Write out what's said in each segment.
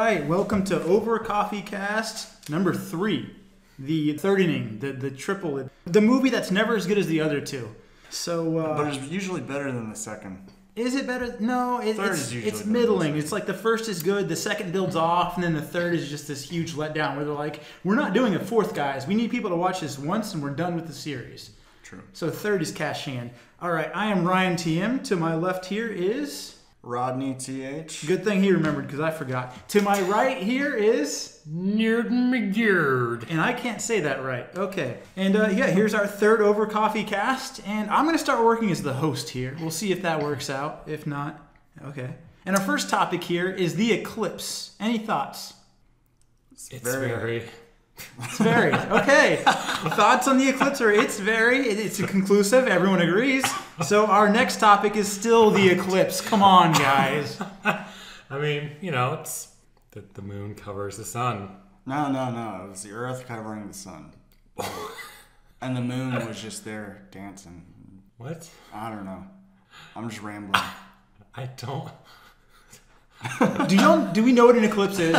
right, welcome to Over Coffee Cast number 3, the thirdening, the triple, the movie that's never as good as the other two. So, but it's usually better than the second. Is it better? No, it's middling. It's like the first is good, the second builds off, and then the third is just this huge letdown where they're like, we're not doing a fourth, guys. We need people to watch this once, and we're done with the series. True. So third is cashing in. All right, I am RyanTM. To my left here is RodneyTH. Good thing he remembered because I forgot. To my right here is NerdMiGerd. And I can't say that right. Okay. And yeah, here's our third Over Coffee Cast. And I'm going to start working as the host here. We'll see if that works out. If not, okay. And our first topic here is the eclipse. Any thoughts? It's very. It's very. Okay. Thoughts on the eclipse are it's conclusive. Everyone agrees. So our next topic is still the eclipse. Come on, guys. I mean, you know, it's that the moon covers the sun. No. It was the Earth covering the sun. And the moon was just there dancing. What? I don't know. I'm just rambling. I don't. Do we know what an eclipse is?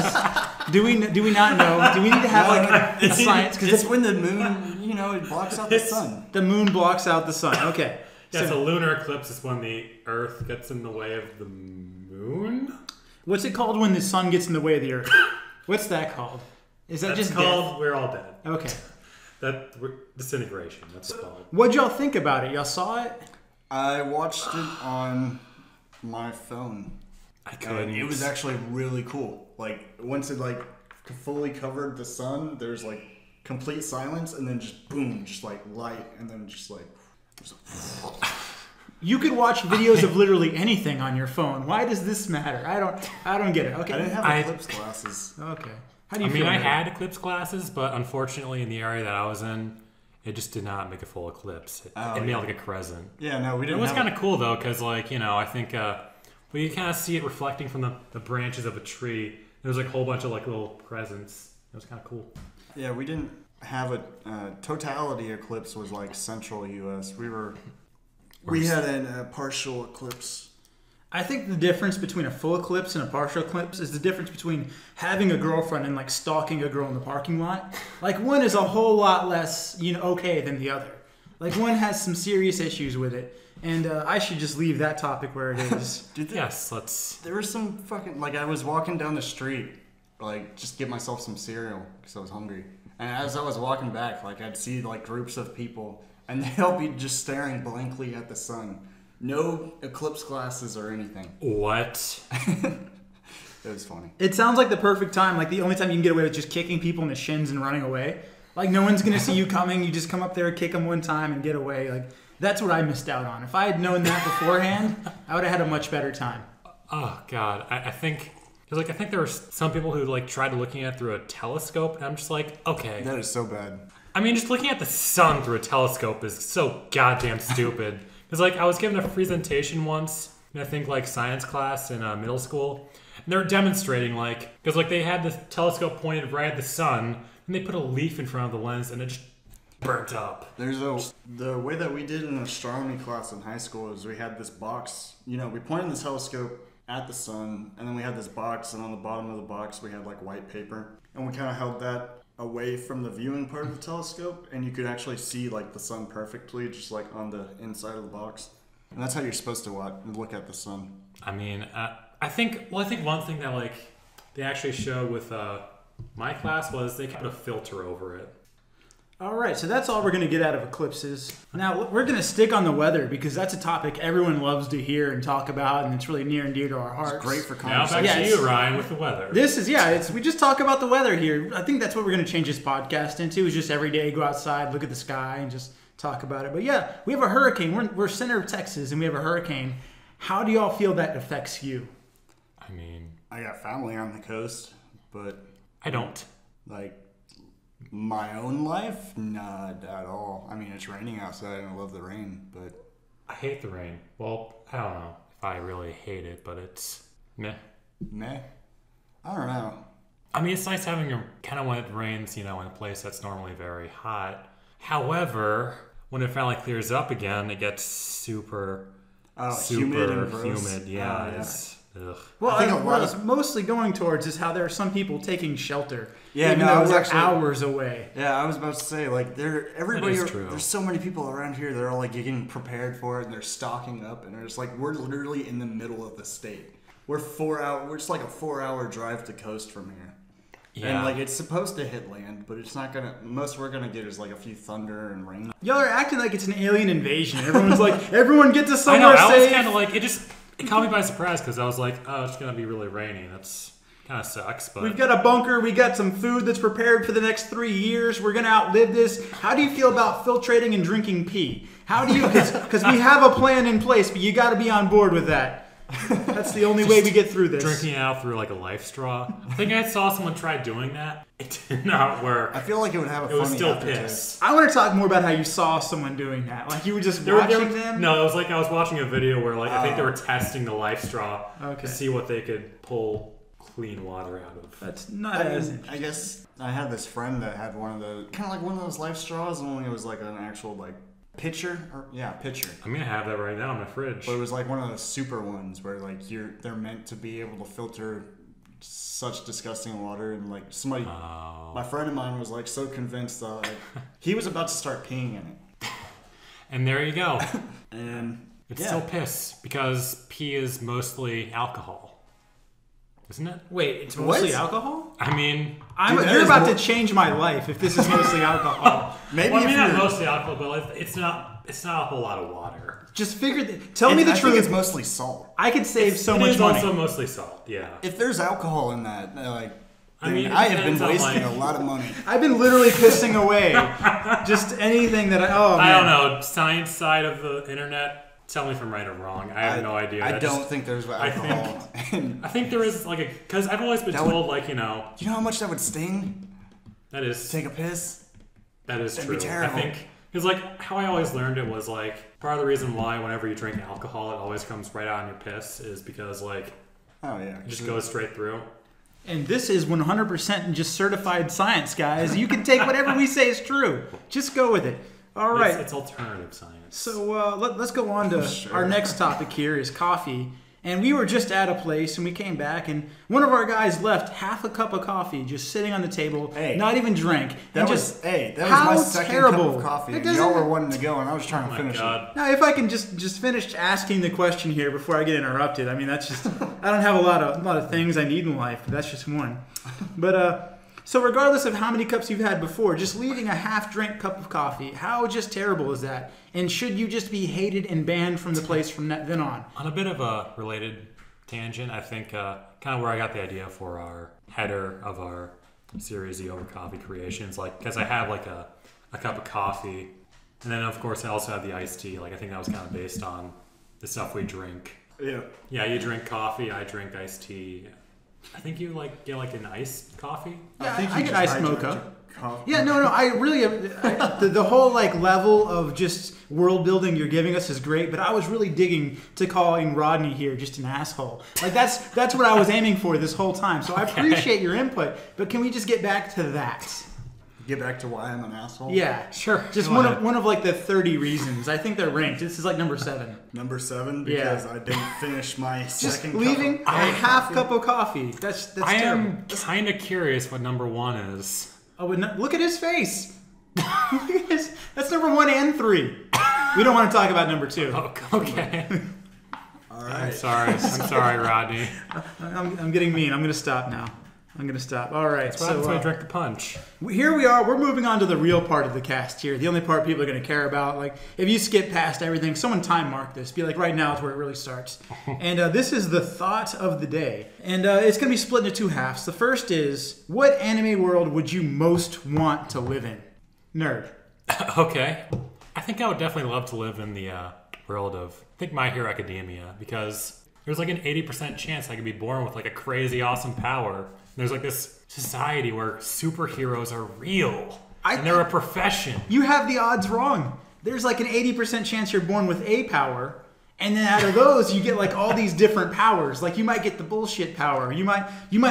Do we not know? Do we need to have it's science? Because it's when the moon, it blocks out the sun. The moon blocks out the sun. Okay. Yeah, so lunar eclipse is when the Earth gets in the way of the moon. What's it called when the sun gets in the way of the Earth? What's that called? Is that That's just called death? We're all dead. Okay. Disintegration. That's called. What'd y'all think about it? Y'all saw it? I watched it on my phone. I couldn't. And it was actually really cool. Like, once it fully covered the sun, there's complete silence, and then just boom, just light, and then just You could watch videos of literally anything on your phone. Why does this matter? I don't get it. Okay. I didn't have eclipse glasses. Okay. How do you feel? I had eclipse glasses, but unfortunately, in the area that I was in, it just did not make a full eclipse. It made like a crescent. Yeah, no, we didn't. It was kind of cool though, because I think. Well, you kind of see it reflecting from the branches of a tree. There was a whole bunch of little crescents. It was kind of cool. Yeah, we didn't have a totality eclipse. Was central U.S. We had a partial eclipse. I think the difference between a full eclipse and a partial eclipse is the difference between having a girlfriend and stalking a girl in the parking lot. One is a whole lot less okay than the other. One has some serious issues with it. And I should just leave that topic where it is. Yes, let's. There was some fucking I was walking down the street, just get myself some cereal because I was hungry. And as I was walking back, I'd see groups of people, and they'll be just staring blankly at the sun, no eclipse glasses or anything. What? It was funny. It sounds like the perfect time. The only time you can get away with just kicking people in the shins and running away. No one's gonna see you coming. You just come up there, kick them one time, and get away. That's what I missed out on. If I had known that beforehand, I would have had a much better time. Oh God, I think because I think there were some people who tried looking at it through a telescope, and I'm just okay. That is so bad. I mean, just looking at the sun through a telescope is so goddamn stupid. Because I was given a presentation once in I think science class in middle school, and they were demonstrating because they had the telescope pointed right at the sun, and they put a leaf in front of the lens, and it just burnt up. The way that we did in astronomy class in high school is we had this box. We pointed the telescope at the sun, and then we had this box, and on the bottom of the box we had white paper, and we kind of held that away from the viewing part of the telescope, and you could actually see the sun perfectly, just on the inside of the box. And that's how you're supposed to look at the sun. I mean, I think one thing that they actually showed with my class was they put a filter over it. All right, so that's all we're going to get out of eclipses. Now, we're going to stick on the weather because that's a topic everyone loves to hear and talk about, and it's really near and dear to our hearts. It's great for conversation. Now back to you, Ryan, with the weather. We just talk about the weather here. I think that's what we're going to change this podcast into, is just every day go outside, look at the sky, and just talk about it. But yeah, we have a hurricane. We're center of Texas, and we have a hurricane. How do y'all feel that affects you? I mean, I got family on the coast, but I don't. My own life? Not at all. I mean, it's raining outside and I love the rain, but... I hate the rain. Well, I don't know if I really hate it, but it's meh. Meh? I don't know. I mean, it's nice having when it rains, in a place that's normally very hot. However, when it finally clears up again, it gets super humid and gross. humid. Yeah, Yeah. Ugh. Well, I think a what lot I was of- mostly going towards is how there are some people taking shelter, Yeah, even no, I though was we're actually- hours away. Yeah, I was about to say, like, everybody, That is true. there's so many people around here that are, like, getting prepared for it, and they're stocking up, and they're just, like, we're literally in the middle of the state. We're just, like, a 4-hour drive to coast from here. Yeah. And, like, it's supposed to hit land, but it's not gonna, most we're gonna get is, like, a few thunder and rain. Y'all are acting like it's an alien invasion. Everyone's like, everyone get to I know. somewhere I was safe. kind of like it caught me by surprise because I was like, oh, it's gonna be really rainy. That's kind of sucks. But We've got a bunker. We got some food that's prepared for the next 3 years. We're gonna outlive this. How do you feel about filtrating and drinking pee? How do you? Because we have a plan in place, but you got to be on board with that. That's the only way we get through this. drinking it out through like a life straw. I think I saw someone try doing that. It did not work. I feel like it would have a It was funny still aftertaste. piss. I want to talk more about how you saw someone doing that. Like you were just watching them. No, it was like I was watching a video where like I think they were testing the life straw Okay. to see what they could pull clean water out of. That's not I as. mean, I guess I had this friend that had one of the, kind of like one of those life straws, only it was like an actual, like, pitcher. Pitcher. I'm gonna have that right now in my fridge. But it was like one of those super ones where like they're meant to be able to filter such disgusting water, and like somebody, my friend of mine was like so convinced that like, he was about to start peeing in it, And there you go. and It's yeah. still piss because pee is mostly alcohol, isn't it? Wait, it's mostly What? alcohol? I mean, Dude, that You're is about more- to change my life if this is mostly alcohol. maybe well, I if mean not you're- mostly alcohol, but it's not a whole lot of water. Just tell me the I think it's truth. mostly salt. I could save so It much is money. also mostly salt. Yeah. If there's alcohol in that, like, I mean, it I have been depends on, wasting like- a lot of money. I've been literally pissing away just anything that I don't know. Science side of the internet. Tell me if I'm right or wrong. I have no idea. I don't think there's alcohol. I think there is like because I've always been That told would- like Do you know how much that would sting that to is take a piss? that is That'd true. be terrible. I think because like how I always learned it was like part of the reason why whenever you drink alcohol it always comes right out in your piss is because like Oh yeah, it just goes straight through. And this is 100% just certified science, guys. You can take whatever we say is true. Just go with it. All right. It's alternative science. So let's go on to Sure. our next topic here is coffee. And we were just at a place and we came back and one of our guys left half a cup of coffee just sitting on the table, Hey. not even drank. That and was just that was how my second terrible. cup of coffee. It And doesn't- y'all were wanting to go, and I was trying Oh to my finish god. Now, if I can just finish asking the question here before I get interrupted. I mean, that's just I don't have a lot of things I need in life, but that's just one. But so regardless of how many cups you've had before, just leaving a half-drink cup of coffee, how just terrible is that? And should you just be hated and banned from the place from then on? On a bit of a related tangent, I think kind of where I got the idea for our header of our series, the Over Coffee Creations, like because I have like a cup of coffee, and then of course I also have the iced tea. Like I think that was kind of based on the stuff we drink. Yeah. Yeah, you drink coffee, I drink iced tea. I think you get like an iced coffee. Yeah, think I you get just iced hydrate mocha. your coffee. Yeah, no, I really the whole like level of just world building you're giving us is great, but I was really digging to calling Rodney here just an asshole. Like that's what I was aiming for this whole time. So I appreciate your input, but can we just get back to that? Get back to why I'm an asshole. Yeah, Sure. just go one ahead. of like the 30 reasons. I think they're ranked. This is like number 7. Number 7 Yeah. because I didn't finish my Just second leaving cup a of half coffee. cup of coffee. That's I terrible. am kind of curious what number 1 is. Oh, and look at his face. Look at his, that's number 1 and 3. We don't want to talk about number 2. Oh, okay. All I'm right. sorry, Rodney. I'm getting mean. I'm going to stop now. I'm going to stop. All right. That's what happens when I So drink the punch. here we are. We're moving on to the real part of the cast here. The only part people are going to care about. Like, if you skip past everything, someone time mark this. Be like, right now is where it really starts. And this is the thought of the day. And it's going to be split into 2 halves. The first is, what anime world would you most want to live in? Nerd. Okay. I think I would definitely love to live in the world of, I think, My Hero Academia, because there's like an 80% chance I could be born with like a crazy awesome power. There's like this society where superheroes are real. And they're a profession. You have the odds wrong. There's like an 80% chance you're born with a power, and then out of those you get like all these different powers. Like you might get the bullshit power. You might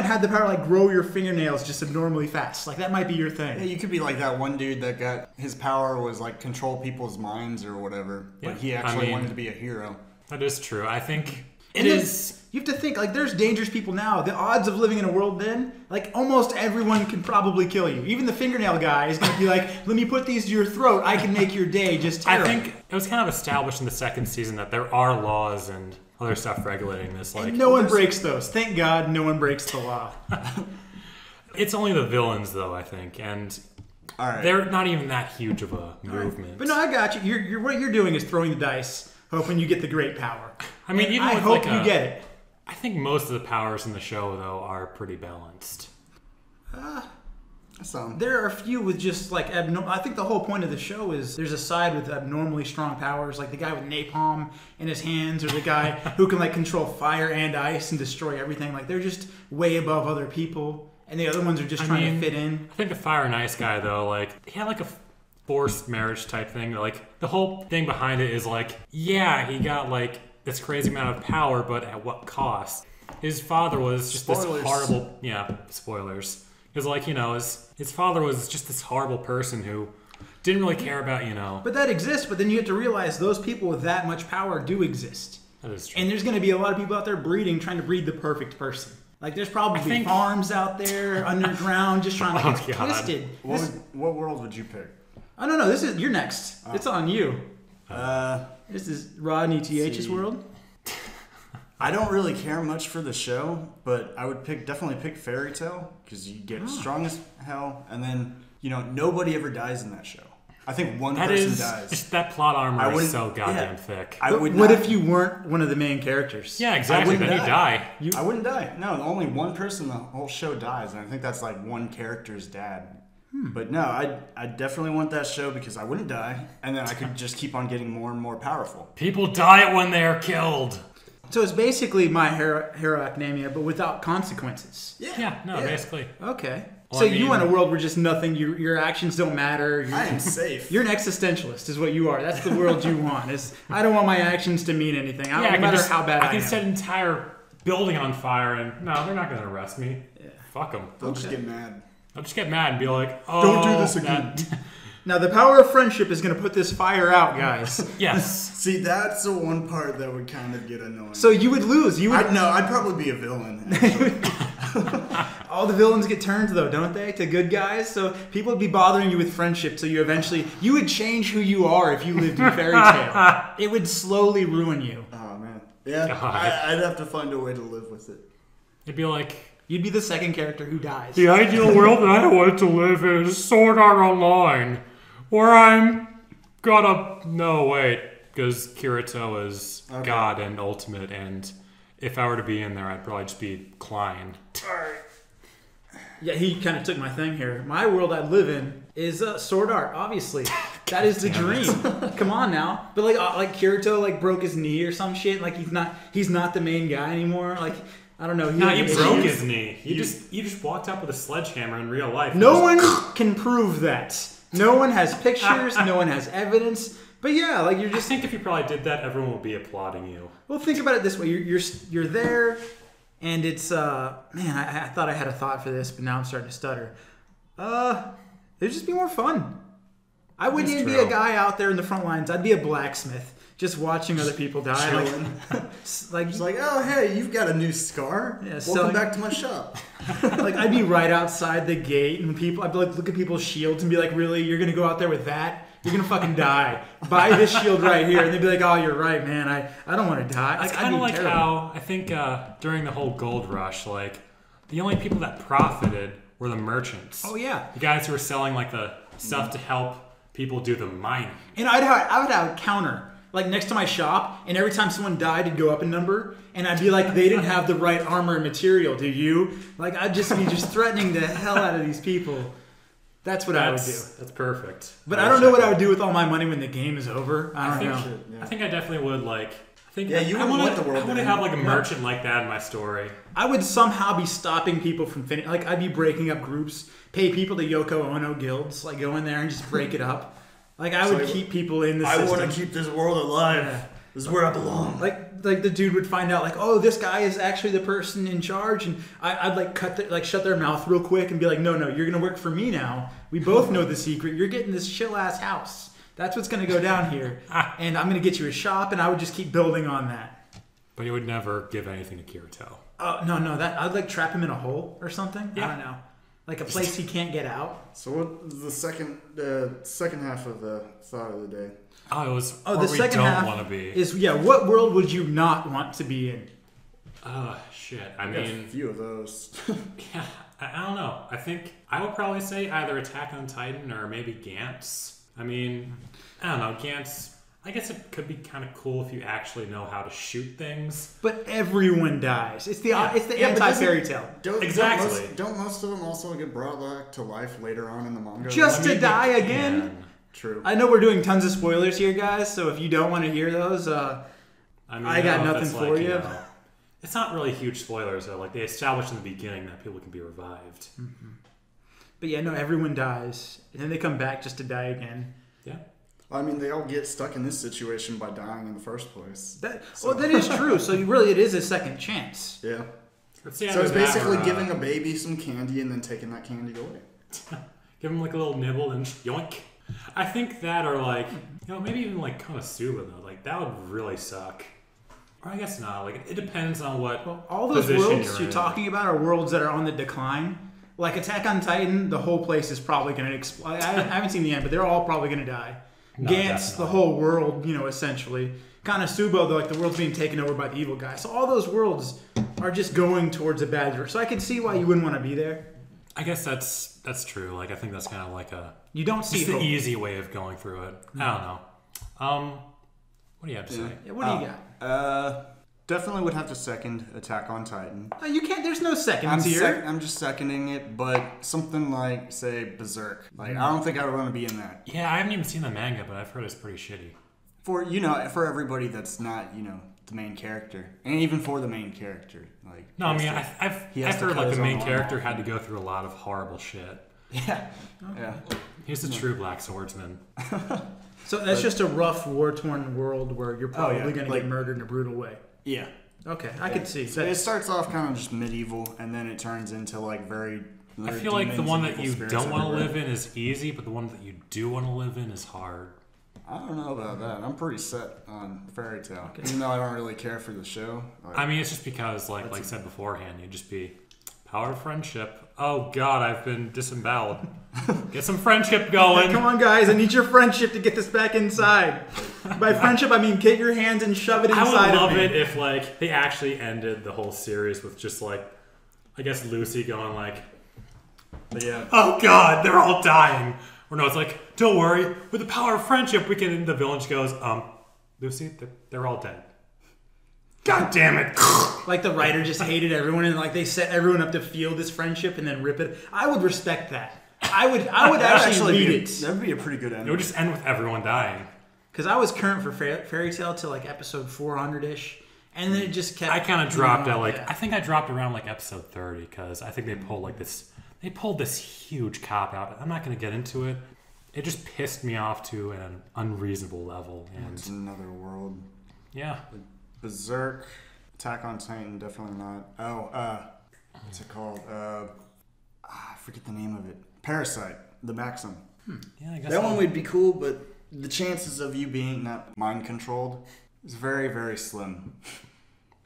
have the power to like grow your fingernails just abnormally fast. Like that might be your Yeah, thing. you could be like that one dude that got his power was like control people's minds or whatever, Yeah, but he I actually mean- wanted to be a hero. That is true. I think it And then is. You have to think, like, there's dangerous people now. The odds of living in a world then, like, almost everyone can probably kill you. Even the fingernail guy is going to be like, let me put these to your throat. I can make your day just terrible. I think it was kind of established in the second season that there are laws and other stuff regulating this. Like, and no one breaks those. Thank God no one breaks the law. It's only the villains, though, I think. And All right. they're not even that huge of a movement. But no, I got you. You're what you're doing is throwing the dice, hoping you get the great power. I mean, even I with hope like you get it. I think most of the powers in the show, though, are pretty balanced. There are a few with just like abnormal. I think the whole point of the show is there's a side with abnormally strong powers, like the guy with napalm in his hands, or the guy who can like control fire and ice and destroy everything. Like they're just way above other people, and the other ones are just trying to fit in. I think the fire and ice guy, though, like he had like a forced marriage type thing. Like the whole thing behind it is like, yeah, he got like this crazy amount of power, but at what cost? His father was just this horrible... Yeah, spoilers. Because, like, you know, his father was just this horrible person who didn't really care about, you know... But that exists, but then you have to realize those people with that much power do exist. That is true. And there's going to be a lot of people out there breeding, trying to breed the perfect person. Like, there's probably farms out there, underground, just trying to get twisted. What world would you pick? Oh, no, you're next. It's on you. This is RodneyTH's world. I don't really care much for the show, but I would definitely pick Fairy Tale because you get strong as hell, and then nobody ever dies in that show. I think one person dies. That plot armor is so goddamn thick. What if you weren't one of the main characters? Yeah, exactly. Then you die. I wouldn't die. No, only one person the whole show dies, and I think that's like one character's dad. But no, I definitely want that show because I wouldn't die, and then I could just keep on getting more and more powerful. People die when they are killed. So it's basically My Hero Academia, but without consequences. Basically. Okay. Well, so you want a world where just nothing, your actions don't matter. I am safe. You're an existentialist, is what you are. That's the world you want. I don't want my actions to mean anything. No matter how bad I am. I can set an entire building on fire, and no, they're not going to arrest me. Yeah. Fuck them. They'll just get mad. I'll just get mad and be like, oh, don't do this again. Now, the power of friendship is going to put this fire out, guys. Yes. See, that's the one part that would kind of get annoying. So you would lose. I'd probably be a villain. All the villains get turned, though, don't they? To good guys? So people would be bothering you with friendship, so you would change who you are if you lived in Fairy Tale. It would slowly ruin you. Oh, man. Yeah, I'd have to find a way to live with it. It'd be like... You'd be the second character who dies. The ideal world that I want to live in is Sword Art Online, where I'm gonna... No, wait, because Kirito is God and ultimate, and if I were to be in there, I'd probably just be Klein. Alright. Yeah, he kind of took my thing here. My world I live in is Sword Art, obviously. That is the dream. Come on now. But like Kirito broke his knee or some shit. Like he's not the main guy anymore. Like I don't know. He broke his knee. He just walked up with a sledgehammer in real life. No one can prove that. No one has pictures. No one has evidence. But yeah, you're just. I think if you probably did that, everyone would be applauding you. Well, think about it this way: you're there, and it's man. I thought I had a thought for this, but now I'm starting to stutter. It'd just be more fun. I wouldn't even be a guy out there in the front lines. I'd be a blacksmith. Just watching other people die. Just oh, hey, you've got a new scar. Yeah, welcome back to my shop. I'd be right outside the gate, and I'd look at people's shields and be like, really? You're going to go out there with that? You're going to fucking die. Buy this shield right here. And they'd be like, oh, you're right, man. I don't want to die. It's kind of like how, I think during the whole gold rush, the only people that profited were the merchants. Oh, yeah. The guys who were selling, the stuff to help people do the mining. And I would have a counter. Next to my shop, and every time someone died, it'd go up a number, and I'd be like, they didn't have the right armor and material, do you? I'd just be threatening the hell out of these people. That's what I would do. That's perfect. But I don't know what I would do with all my money when the game is over. I don't know. I think I definitely would, you want the world. I want to have, a merchant like that in my story. I would somehow be stopping people from finishing. I'd be breaking up groups, pay people to Yoko Ono guilds, go in there and just break it up. I would keep people in the system. I want to keep this world alive. Yeah. This is where I belong. The dude would find out, oh, this guy is actually the person in charge, and I'd shut their mouth real quick and be like, no, you're gonna work for me now. We both know the secret. You're getting this chill ass house. That's what's gonna go down here, and I'm gonna get you a shop, and I would just keep building on that. But you would never give anything to Kirito. Oh no, that I'd like trap him in a hole or something. Yeah. I don't know, like a place he can't get out. So what is the second half of the thought of the day? Oh, it was Oh, where the we second don't half want to be. is what world would you not want to be in? Shit. I Got a mean, few of those. yeah, I don't know. I think I would probably say either Attack on Titan or maybe Gantz. I mean, I don't know. Gantz, I guess it could be kind of cool if you actually know how to shoot things. But everyone dies. It's the Yeah, but anti-fairy tale. Exactly. Don't most of them also get brought back to life later on in the manga? Just I mean, to die they again. can. True. I know we're doing tons of spoilers here, guys. So if you don't want to hear those, I mean, I got don't know if nothing it's for you. know, it's not really huge spoilers though. Like they established in the beginning that people can be revived. but yeah, no, everyone dies, and then they come back just to die again. Yeah. I mean, they all get stuck in this situation by dying in the first place. Well, that is true. So really, it is a second chance. Yeah. Let's So it's basically giving a baby some candy and then taking that candy away. give them like a little nibble and yoink. I think that, or like, maybe even like Konosuba though. Like that would really suck. Or I guess not. Like it depends on what. Well, all those position worlds you're in. talking about are worlds that are on the decline. Like Attack on Titan, the whole place is probably going to explode. I haven't seen the end, but they're all probably going to die. No, Gantz, definitely. the whole world, essentially. Konosuba, like the world's being taken over by the evil guy. So all those worlds are just going towards a bad direction. So I can see why you wouldn't want to be there. I guess that's true. Like I think that's kind of like You don't see just the hope. easy way of going through it. I don't know. What do you have to say? Yeah, what do you got? Definitely would have to second Attack on Titan. No, you can't. There's no seconds here. I'm just seconding it, but something like, say, Berserk. Like, I don't think I would want to be in that. Yeah, I haven't even seen the manga, but I've heard it's pretty shitty. For everybody that's not, the main character. And even for the main character. Like, No, I mean, he has I've to heard cut like his the main own character arm had to go through a lot of horrible shit. Yeah. Yeah. He's the true black swordsman. So that's just a rough, war-torn world where you're probably yeah, going to get murdered in a brutal way. Yeah. Okay, I could see. So it starts off kind of just medieval, and then it turns into like I feel like the one that you don't want to everywhere. live in is easy, but the one that you do want to live in is hard. I don't know about that. I'm pretty set on Fairy Tail, even though I don't really care for the show. Like, I mean, it's just because, like I said beforehand, you'd just be power of friendship. Oh God, I've been disemboweled. Get some friendship going. Come on, guys! I need your friendship to get this back inside. By friendship, I mean get your hands and shove it inside. I would love of me. it if like they actually ended the whole series with just like, I guess Lucy going like, yeah. oh God, they're all dying. Or no, it's like, don't worry, with the power of friendship, we can. And the villain goes, Lucy, they're all dead. God damn it! Like the writer just hated everyone, and like they set everyone up to feel this friendship and then rip it. I would respect that. I would actually read it That would be a pretty good It ending. would just end with everyone dying. because I was current for Fairy Tail till like episode 400-ish, and then it just kept. I kind of dropped at like yeah. I think I dropped around like episode 30 because I think they pulled like this. They pulled this huge cop out. I'm not going to get into it. It just pissed me off to an unreasonable level, It's and another world. yeah, Berserk, Attack on Titan, definitely not. What's it called? I forget the name of it. Parasite, the Maxim. yeah. I guess That one I'll- would be cool, but the chances of you being not mind controlled is very, very slim.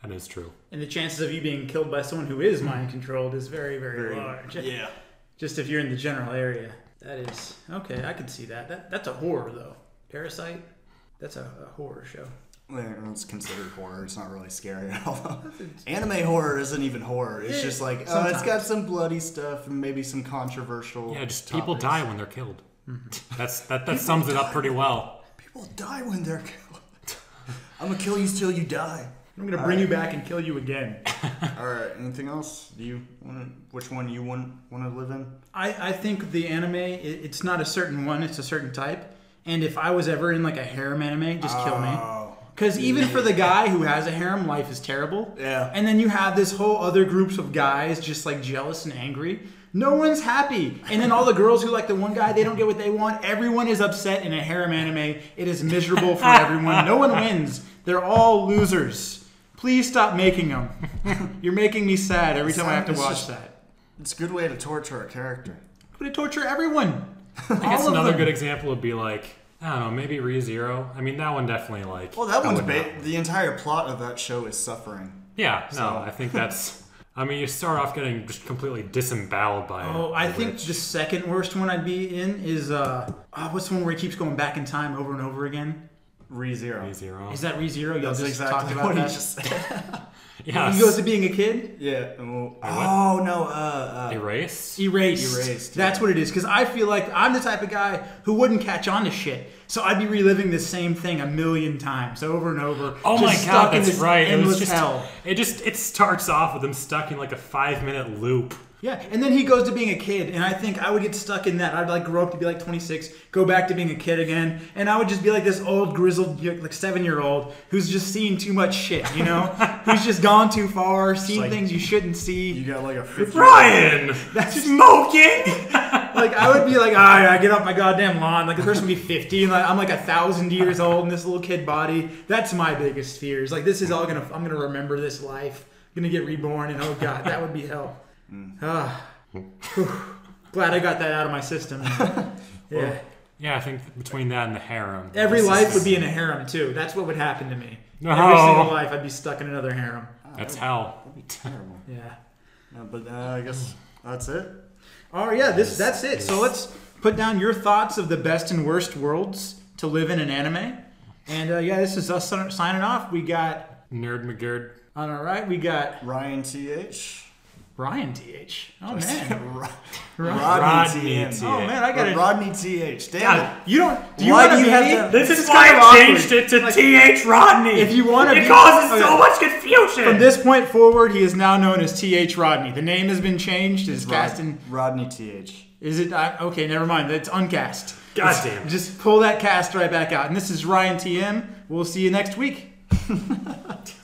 That is true. And the chances of you being killed by someone who is mind controlled is very, very large. Yeah. Just if you're in the general area. That is okay. I could see that. That's a horror though. Parasite. That's a horror show. It's considered horror. It's not really scary at all. Anime horror isn't even horror. It's just like, it's sometimes. got some bloody stuff and maybe some controversial. Yeah, just people topics. die when they're killed. That sums it up pretty well. People die when they're killed. I'm gonna kill you till you die. I'm gonna bring you back and kill you again. All right. Anything else? Do you want? Which one you want to live in? I think the anime, it's not a certain one, it's a certain type. And if I was ever in like a harem anime, just kill me. Because even for the guy who has a harem, life is terrible. Yeah. And then you have this whole other groups of guys just like jealous and angry. No one's happy. And then all the girls who like the one guy, they don't get what they want. Everyone is upset in a harem anime. It is miserable for everyone. No one wins. They're all losers. Please stop making them. You're making me sad every time I have to watch that. It's a good way to torture a character. I'm going to torture everyone. I guess All of another them. good example would be like I don't know, maybe ReZero. I mean, that one definitely like. Well, that I one's would not- the entire plot of that show is suffering. Yeah, no, So- I think that's. I mean, you start off getting just completely disemboweled by. I think witch. the second worst one I'd be in is what's the one where he keeps going back in time over and over again? ReZero. ReZero. Is that ReZero? Y'all That's just exactly talked about what he that. just said. Yes. He goes to being a kid. Yeah. And what? oh no. Erased. Erased. That's yeah. what it is. Because I feel like I'm the type of guy who wouldn't catch on to shit. So I'd be reliving the same thing a million times, over and over. Oh just my stuck god, in that's this right. It endless was just hell. It starts off with him stuck in like a 5-minute loop. Yeah, and then he goes to being a kid, and I think I would get stuck in that. I'd like grow up to be like 26, go back to being a kid again, and I would just be like this old grizzled like 7-year-old who's just seen too much shit, you know, who's just gone too far, seen like- things you shouldn't see. You got like a 50. Ryan, That's smoking. Like I would be like, I get off my goddamn lawn. Like the person would be 50, and like, I'm like 1,000 years old in this little kid body. That's my biggest fears. Like this is all I'm gonna remember this life. I'm gonna get reborn, and oh god, that would be hell. Glad I got that out of my system. Yeah. Yeah, I think between that and the harem. Every life would be in a harem too. That's what would happen to me. No. Every single life, I'd be stuck in another harem. That's hell. That'd be terrible. Yeah. But I guess that's it. Oh yeah, that's it. So let's put down your thoughts of the best and worst worlds to live in an anime. And this is us signing off. We got NerdMiGerd. on our right. We got RyanTH. RyanTH. Oh man. RodneyTM. Oh man, I got it. RodneyTH. Damn God, it. You don't. Do you Why want do to you have to- This is kind why of I awkward. changed it to Like, TH Rodney. If you want to, It causes so much confusion. From this point forward, he is now known as TH Rodney. The name has been changed. It's cast in. RodneyTH. Is it? Okay, never mind. It's uncast. God It's- damn it. Just pull that cast right back out. And this is RyanTM. We'll see you next week.